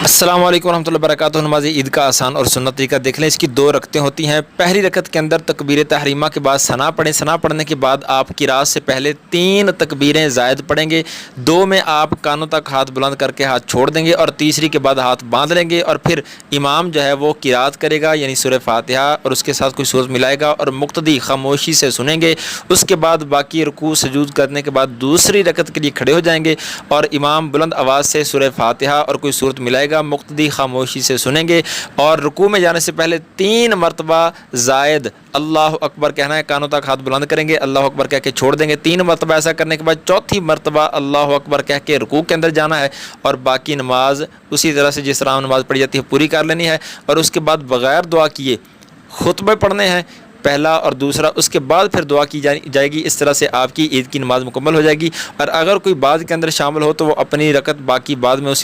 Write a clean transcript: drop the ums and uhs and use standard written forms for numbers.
अस्सलामु अलैकुम रहमतुल्लाहि व बरकातुहू। नमाज़ ईद का आसान और सुन्नत तरीका देख लें। इसकी दो रकतें होती हैं। पहली रकत के अंदर तकबीर तहरीमा के बाद सना पढ़ें। सना पढ़ने के बाद आप किरात से पहले 3 तकबीरें ज़ायद पढ़ेंगे। 2 में आप कानों तक हाथ बुलंद करके हाथ छोड़ देंगे और तीसरी के बाद हाथ बांध लेंगे और फिर इमाम जो है वो किरात करेगा यानी सूरह फातिहा और उसके साथ कोई सूरत मिलाएगा और मुक्तदी खामोशी से सुनेंगे। उसके बाद बाकी रुकू सजूद करने के बाद दूसरी रकत के लिए खड़े हो जाएंगे और इमाम बुलंद आवाज़ से सूरह फातिहा और कोई सूरत मिलाएगा, मुक्तदी खामोशी से सुनेंगे और रुकू में जाने से पहले 3 मरतबा जायद अल्लाह अकबर कहना है। कानों तक हाथ बुलंद करेंगे, अल्लाह अकबर कह के छोड़ देंगे। 3 मरतबा ऐसा करने के बाद चौथी मरतबा अल्लाह अकबर कह के रुकू के अंदर जाना है और बाकी नमाज उसी तरह से जिस तरह नमाज पढ़ी जाती है पूरी कर लेनी है। और उसके बाद बग़ैर दुआ किए खुतबे पढ़ने हैं, पहला और दूसरा, उसके बाद फिर दुआ की जाएगी। इस तरह से आपकी ईद की नमाज़ मुकम्मल हो जाएगी। और अगर कोई बाद के अंदर शामिल हो तो वो अपनी रकत बाकी बाद में उसी